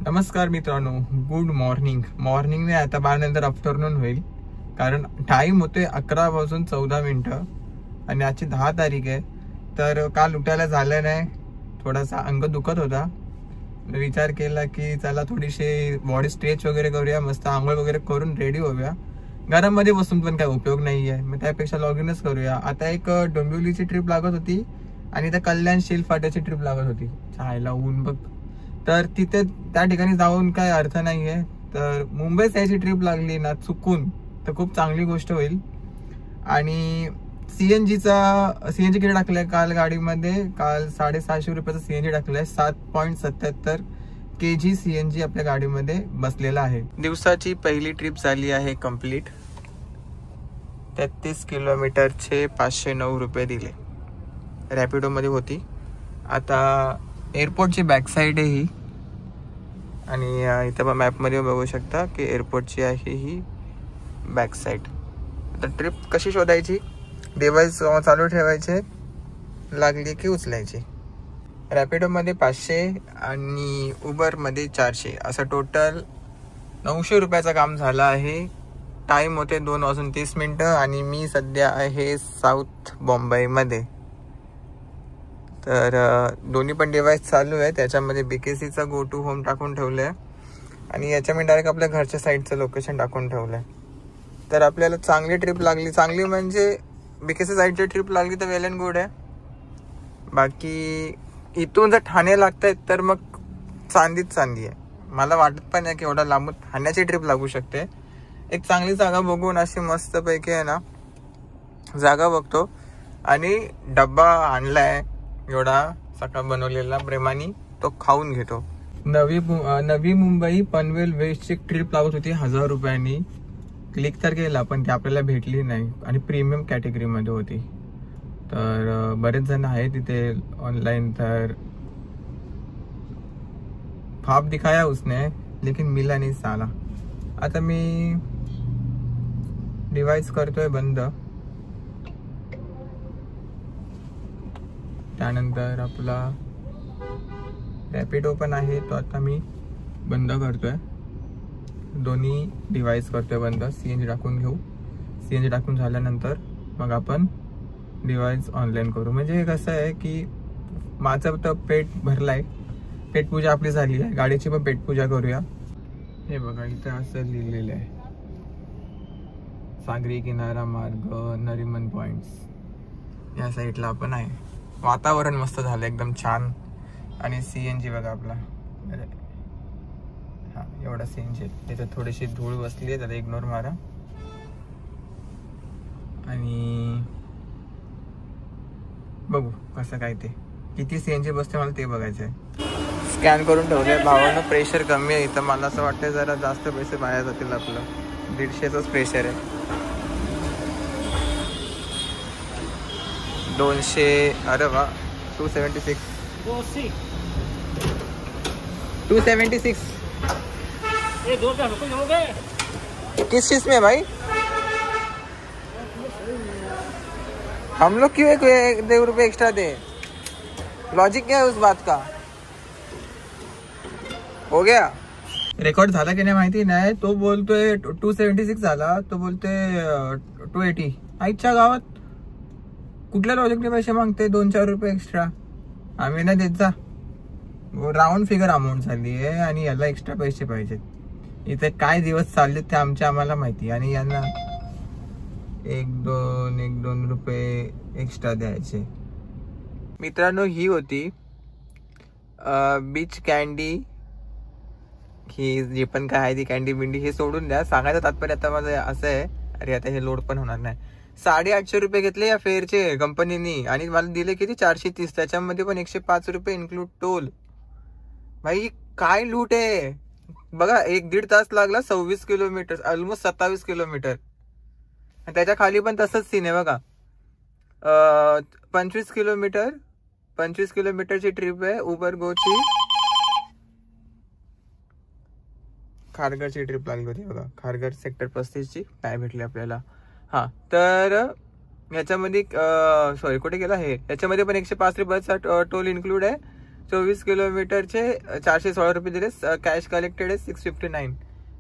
नमस्कार मित्रांनो, good morning. Morning नाही, आता 12 नंतर आफ्टरनून होईल, कारण टाइम होते 11:14 आणि आजची 10 तारीख आहे. तर काल उठायला झालं नाही, थोडासा अंग दुखत होता. विचार केला की चला थोडीशी बॉडी स्ट्रेच वगैरे करूया, मस्त आंघोळ वगैरे करून रेडी होऊया. घरामध्ये बसून पण काय उपयोग नाही आहे, मग त्यापेक्षा लॉग इनच करूया. आता एक डोंबिवलीची ट्रिप लागत होती आणि त्या कल्याण शील फाट्याची ट्रिप लागत होती. छायला ऊन बघ, तर तिथे त्या ठिकाणी जाऊन काय अर्थ नाहीये. तर मुंबईत यायची ट्रिप लागली ना चुकून, तर खूप चांगली गोष्ट होईल. आणि सीएनजी किती टाकलंय काल गाडीमध्ये? काल 650 रुपयाचा सीएनजी टाकलाय. 7.77 kg सीएनजी आपल्या गाडीमध्ये बसलेला आहे. दिवसाची पहिली ट्रिप झाली आहे कंप्लीट. 33 किलोमीटरचे 509 रुपये दिले. रॅपिडो मध्ये होती. आता एअरपोर्टची बॅक साईड आहे ही, आणि इथं मॅपमध्ये बघू शकता की एअरपोर्टची आहे ही बॅक साईड. आता ट्रिप कशी शोधायची? डिव्हाइस चालू ठेवायचे, लागली की उचलायची. रॅपिडोमध्ये 500 आणि उबरमध्ये 400, असं टोटल 900 रुपयाचं काम झालं आहे. टाईम होते 2:30 आणि मी सध्या आहे साऊथ बॉम्बेमध्ये. तर दोन्ही पण डिव्हाइस चालू आहे. त्याच्यामध्ये BKCचा गो टू होम टाकून ठेवलं आहे आणि याच्या मी डायरेक्ट आपल्या घरच्या साईडचं लोकेशन टाकून ठेवलं आहे. तर आपल्याला चांगली ट्रिप लागली, चांगली म्हणजे BKC साईडची ट्रिप लागली तर वेल अँड गुड आहे. बाकी इथून जर ठाणे लागतायत तर मग चांदी आहे. मला वाटत पण आहे की एवढा लांबून ठाण्याची ट्रिप लागू शकते. एक चांगली जागा बघून अशी मस्तपैकी आहे ना जागा बघतो आणि डब्बा आणलाय एवढा सकाळ बनवलेला प्रेमानी, तो खाऊन घेतो. नवी मुंबई पनवेल वेस्टची ट्रिप लागत होती 1000 रुपयांनी. क्लिक तर केला पण ती आपल्याला भेटली नाही आणि प्रीमियम कॅटेगरीमध्ये होती. तर बरेच जण आहे तिथे ऑनलाइन. तर ख्वाब दिखाया उसने लेकिन मिला नहीं साला. आता मी डिवाइस करतोय बंद. त्यानंतर आपला रॅपिडो पण आहे, तो आता मी बंद करतोय. दोन्ही डिव्हाइस करतोय बंद. सीएनजी टाकून घेऊ. सीएनजी टाकून झाल्यानंतर मग आपण डिव्हाइस ऑनलाईन करू. म्हणजे कसं आहे की माझं तर पेट भरलाय, पेटपूजा आपली झाली आहे. गाडीची पण पेटपूजा करूया. हे बघा इथे असं लिहिलेलं आहे, सागरी किनारा मार्ग नरिमन पॉइंट्स. या साईडला आपण आहे. वातावरण मस्त झालं एकदम छान. आणि सीएनजी बघा आपला, हा एवढा सीएनजी. त्याच्यात थोडीशी धूळ बसली आहे, त्याला इग्नोर मारा. आणि बघू कसं काय ते किती सीएनजी बसते मला ते बघायचं आहे. स्कॅन करून ठेवलंय. भावानं प्रेशर कमी आहे इथं. मला असं वाटतं जरा जास्त पैसे बाहेर जातील. आपलं 150च प्रेशर आहे. 200. अरे वा, 276. 276. ये 2 रुपये हमको दोगे? किस चीज में भाई? हम लोग क्यों 1 रुपये एक्स्ट्रा दे? लॉजिक क्या है उस बात का? हो गया. रेकॉर्ड झाला की नाही माहिती नाही. तो बोलतोय 276 झाला, तो बोलतोय 280. आईच्या गावात कुठल्या लॉजिकने पैसे मागते? 2-4 रुपये एक्स्ट्रा आम्ही ना देत जा. राऊंड फिगर अमाऊंट झाली आहे आणि याला एक्स्ट्रा पैसे पाहिजेत. इथे काय दिवस चालले ते आम्हाला माहिती. आणि यांना 1-2 रुपये एक्स्ट्रा द्यायचे. मित्रांनो, ही होती बीच कॅन्डी. ही जे पण काय आहे ती कॅन्डी बिंडी हे सोडून द्या. सांगायचं तात्पर्य आता माझं असं आहे, अरे आता हे लोड पण होणार नाही. 850 रुपये घेतले या फेअरचे कंपनीनी आणि मला दिले किती? 430. त्याच्यामध्ये पण 105 रुपये इन्क्लूड टोल. भाई काय लूट आहे बघा. 1-1.5 तास लागला. 26 किलोमीटर, ऑलमोस्ट 27 किलोमीटर. त्याच्या खाली पण तसंच सीन आहे बघा. 25 किलोमीटरची ट्रिप आहे. उबर गोची खारघरची ट्रिप लागली होती बघा. खारघर सेक्टर 35ची काय भेटली आपल्याला. हा, तर याच्यामध्ये सॉरी कुठे गेला हे. याच्यामध्ये पण 105 रुपयाचा टोल इन्क्लूड आहे. 24 किलोमीटरचे 416 रुपये दिले. कॅश कलेक्टेड आहे 659.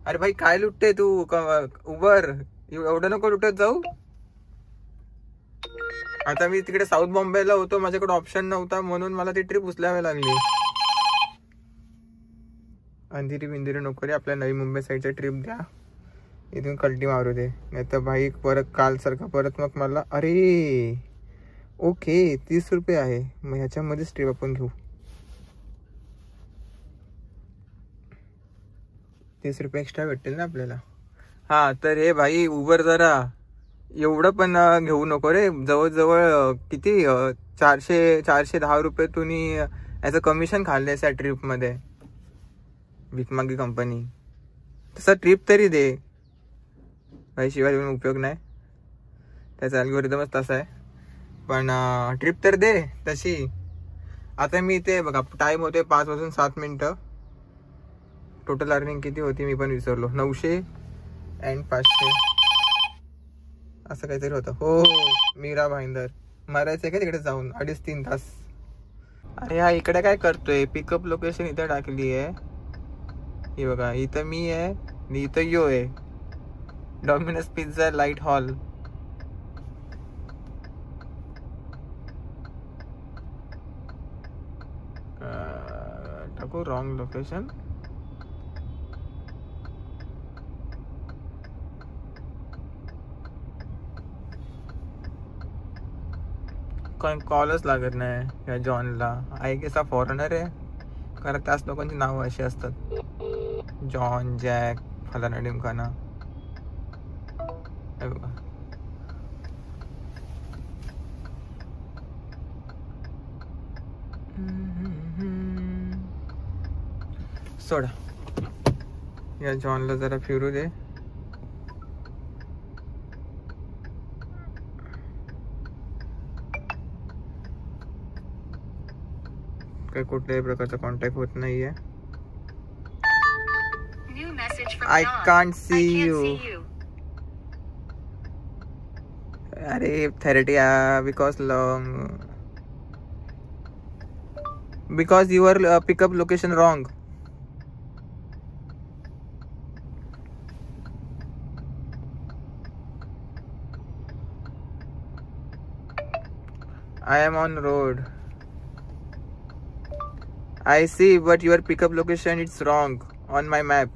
अरे भाई काय लुटते तू उबर, एवढं नको लुटत जाऊ. आता मी तिकडे साऊथ बॉम्बेला होतो, माझ्याकडे ऑप्शन नव्हता म्हणून मला ती ट्रिप उचलावी लागली. अंधेरी बिंदिरी नको रे, आपल्या नवी मुंबई साईडच्या ट्रिप द्या, इथून कल्टी मारू दे. नाही तर भाई परत काल सारखा परत मग मला अरे ओके 30 रुपये आहे, मग ह्याच्यामध्येच ट्रिप आपण घेऊ. 30 रुपये एक्स्ट्रा भेटतील ना आपल्याला. हा तर हे भाई उबर जरा एवढं पण घेऊ नको रे. जवळजवळ किती 410 रुपये तुम्ही याचं कमिशन खाल्लेस या ट्रिपमध्ये. भिकमागी कंपनी. तसा ट्रिप तरी दे भाई, शिवाय देऊन उपयोग नाही, त्याचा अल्गोरिदमच तसा आहे. पण ट्रिप तर दे तशी. आता मी इथे बघा टाइम होते 5 वाजून 7 मिनिटं. टोटल अर्निंग किती होती मी पण विसरलो. 900 अँड 500 असं काहीतरी होतं. हो मीरा भाईंदर मारायचंय का तिकडे जाऊन 2.5-3 तास. अरे हा इकडे काय करतोय. पिकअप लोकेशन इथं टाकली आहे, हे बघा. इथं मी आहे आणि इथं यो आहे. Domino's pizza light hall. टाकू रॉंग लोकेशन. काही कॉलच लागत नाही या जॉनला. आय गेस हा फॉरेनर आहे, कारण त्याच लोकांची नावं अशी असतात. जॉन, जॅक, फलाना डिमकाना. हे बघा सोडा. या जॉनला जरा फिरू दे. काही कुठल्याही प्रकारचा कॉन्टॅक्ट होत नाहीये. I can't see you. अरे 30 because your pickup location wrong. I am on road. I see, but your pickup location is wrong on my map.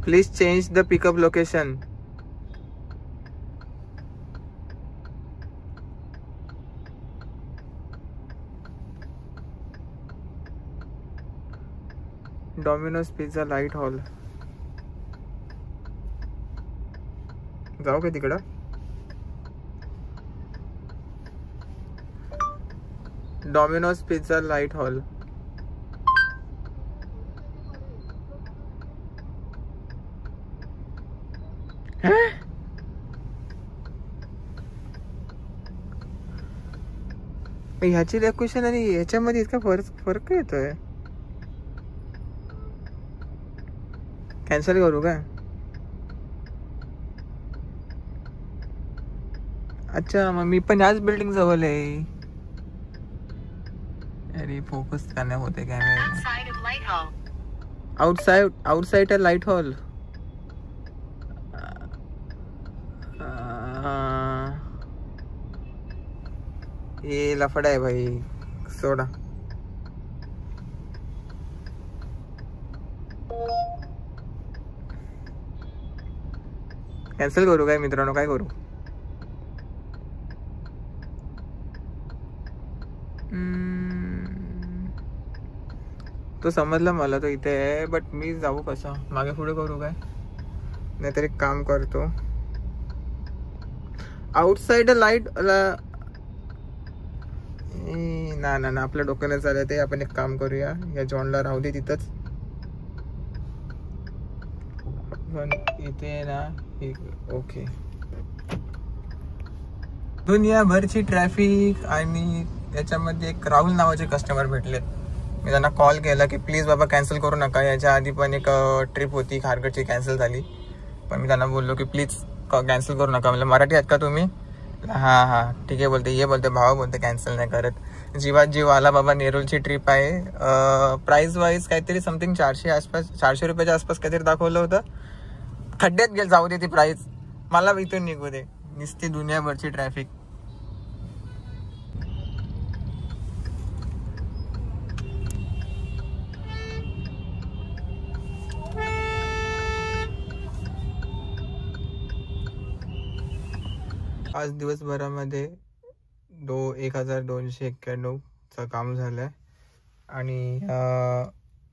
Please change the pickup location. Domino's Pizza Light Hall. जाऊ का तिकडं. Domino's pizza light hall. ह्याची location आणि ह्याच्यामध्ये इतका फरक येतोय. Cancel करू का. अच्छा मग मी पण याच बिल्डिंग जवळ आहे. अरे फोकस का नाही होते कॅमेरा. Outside light hall. ये लफड़ा है भाई, सोडा. कॅन्सल करू काय मित्रांनो, काय करू. तो समजला मला, तो इथे आहे. बट मी जाऊ कसा, मागे पुढे करू काय. नाहीतर एक काम करतो, आउटसाइड लाईट ना आपल्या डोक्याला चालत आहे. आपण एक काम करूया, या जॉनला राहू दे तिथंच. पण इथे ना ओके. दुनियाभरची ट्रॅफिक आणि त्याच्यामध्ये एक राहुल नावाचे कस्टमर भेटले. मी त्यांना कॉल केला की प्लीज बाबा कॅन्सल करू नका. याच्या आधी पण एक ट्रिप होती खारघरची, कॅन्सल झाली. पण मी त्यांना बोललो की प्लीज कॅन्सल करू नका. म्हणजे मराठी आहेत का तुम्ही? हां ठीक आहे बोलते. ये बोलते भाव बोलते कॅन्सल नाही करत. जीवात जीव आला बाबा. नेरूळची ट्रिप आहे. प्राईस वाईज काहीतरी समथिंग 400 रुपयाच्या आसपास काहीतरी दाखवलं होतं. खड्ड्यात गेल जाऊ दे ती प्राईस, मला इथून निघू दे. नुसती दुनियाभरची ट्रॅफिक. आज दिवसभरामध्ये 1291चं काम झालं आहे आणि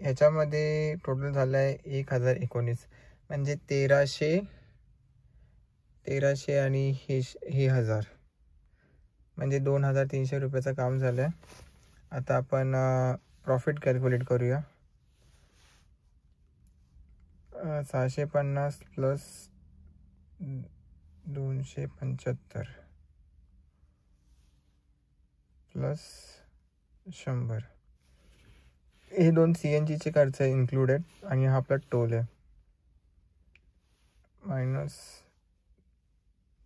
ह्याच्यामध्ये टोटल झालं आहे 1019. म्हणजे 1300 आणि हे 1000 म्हणजे 2300 रुपयाचं काम झालं आहे. आता आपण प्रॉफिट कॅल्क्युलेट करूया. 650 प्लस 275 प्लस 100 हे 2 CNG चे खर्च इन्क्लुडेड आणि हा आपला टोल आहे. मायनस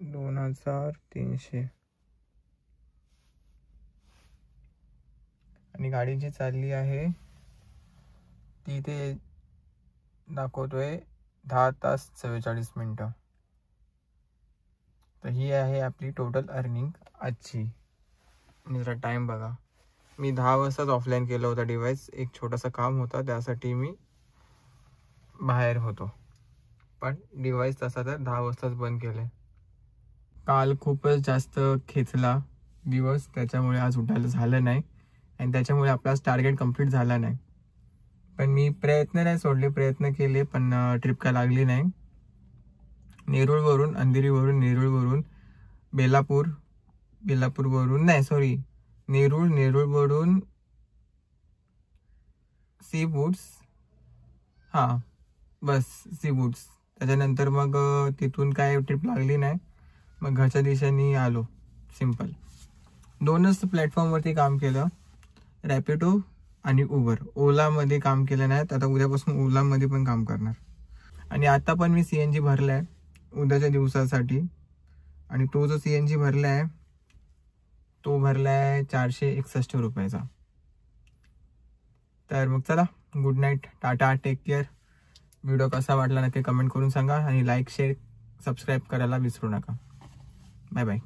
2300 आणि गाडी जी चालली आहे ती ते दाखवतोय 10 तास 44 मिनिटं. तर ही आहे आपली टोटल अर्निंग आजची. आणि जरा टाईम बघा. मी 10 वाजताच ऑफलाईन केलं होतं डिव्हाइस. एक छोटंसं काम होतं त्यासाठी मी बाहेर होतो. पण डिव्हाइस तसा तर 10 वाजताच बंद केलं आहे. काल खूपच जास्त खेचला दिवस, त्याच्यामुळे आज उठायला झालं नाही आणि त्याच्यामुळे आपला टार्गेट कंप्लीट झाला नाही. पण मी प्रयत्न नाही सोडले, प्रयत्न केले पण ट्रिप काय लागली नाही. नेरूळवरून, अंधेरीवरून, नेरूळवरून बेलापूरवरून नाही सॉरी नेरूळवरून सी बूट्स, हां बस सी बूट्स. त्याच्यानंतर मग तिथून काय ट्रिप लागली नाही. मग घरच्या दिशेने आलो. सिम्पल 2च प्लॅटफॉर्मवरती काम केलं, रॅपिडो आणि उबर. ओलामध्ये काम केलं नाही. आता उद्यापासून ओलामध्ये पण काम करणार. आणि आता पण मी CNG भरला आहे उद्याच्या दिवसासाठी. आणि तो जो CNG भरला आहे तो भरला आहे 461 रुपयाचा. तर मग चला, गुड नाईट, टाटा, टेक केअर. व्हिडिओ कसा वाटला नक्की कमेंट करून सांगा आणि लाईक, शेअर, सबस्क्राईब करायला विसरू नका. Bye bye.